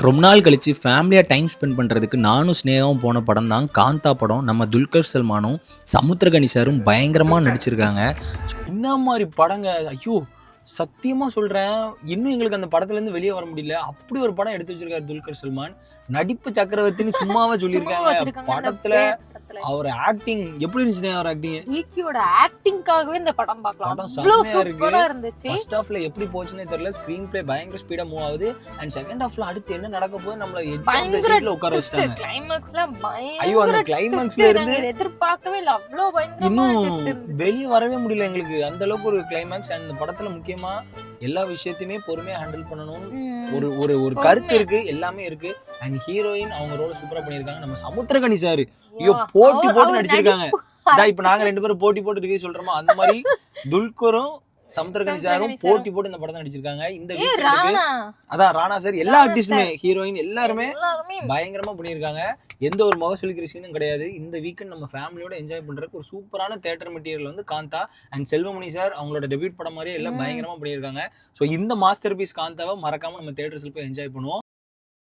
ரொம்ப நாள் கழிச்சு ஃபேமிலியாக டைம் ஸ்பெண்ட் பண்ணுறதுக்கு நானும் ஸ்னேகாவும் போன படம் தான் காந்தா படம். நம்ம துல்கர் சல்மானும் சமுத்திரகனி சாரும் பயங்கரமாக நடிச்சிருக்காங்க. என்ன மாதிரி படங்க, ஐயோ சத்தியமாக சொல்கிறேன், இன்னும் எங்களுக்கு அந்த படத்துலேருந்து வெளியே வர முடியல. அப்படி ஒரு படம் எடுத்து வச்சிருக்காரு துல்கர் சல்மான். நடிப்பு சக்கரவர்த்தின்னு சும்மாவே சொல்லியிருக்காங்க. படத்தில் அவர் ஆக்டிங் எப்படி இருந்துச்சு? அவர் ஆக்டிங், ஈக்கியோட ஆக்டிங்காகவே இந்த படம் பார்க்கலாம். படம் செமையா இருக்கு. இருந்துச்சு. ஃபர்ஸ்ட் ஹாஃப்ல எப்படி போச்சுனே தெரியல. ஸ்கிரீன் ப்ளே பயங்கர ஸ்பீடா மூவ் ஆகுது. அண்ட் செகண்ட் ஹாஃப்ல அடுத்து என்ன நடக்க போகுது நம்மள எட்ஜ் ஆஃப் தி சீட்ல உட்கார வச்சிட்டாங்க. கிளைமாக்ஸ்ல பயங்கர, ஐயோ அந்த கிளைமாக்ஸ்ல இருந்து எதிர்பார்க்கவே இல்ல, அவ்ளோ பயங்கரமா இன்னும் வெளிய வரவே முடியல எங்களுக்கு. அந்த அளவுக்கு ஒரு கிளைமாக்ஸ். அண்ட் இந்த படத்துல முக்கியமா எல்லா விஷயத்தையுமே பொறுமையா ஹேண்டில் பண்ணணும். ஒரு ஒரு ஒரு கருத்து இருக்கு, எல்லாமே இருக்கு. அண்ட் ஹீரோயின் அவங்க ரோல சூப்பரா பண்ணிருக்காங்க. நம்ம சமுத்திரகனி சார் ஐயோ போட்டி போட்டு நடிச்சிருக்காங்க. இப்ப நாங்க ரெண்டு பேரும் போட்டி போட்டு இருக்கே சொல்றோமா, அந்த மாதிரி துல்கரும் சமுத்திரகனி சாரும் போட்டி போட்டு இந்த படத்தை நடிச்சிருக்காங்க. இந்த வீக்கெண்டுக்கு அதான் ராணா சார், எல்லா ஆர்டிஸ்டுமே, ஹீரோயின் எல்லாருமே பயங்கரமா பண்ணியிருக்காங்க. எந்த ஒரு முகசொலிக்கிற சீனும் கிடையாது. இந்த வீக்கெண்ட் நம்ம ஃபேமிலியோட என்ஜாய் பண்றதுக்கு ஒரு சூப்பரான தியேட்டர் மெட்டீரியல் வந்து காந்தா. அண்ட் செல்வமணி சார் அவங்களோட டெபியூட் படம் மாதிரியே எல்லாம் பயங்கரமா பண்ணியிருக்காங்க. ஸோ இந்த மாஸ்டர் பீஸ் காந்தாவை மறக்காம நம்ம தியேட்டர்ஸ்ல போய் என்ஜாய் பண்ணுவோம்.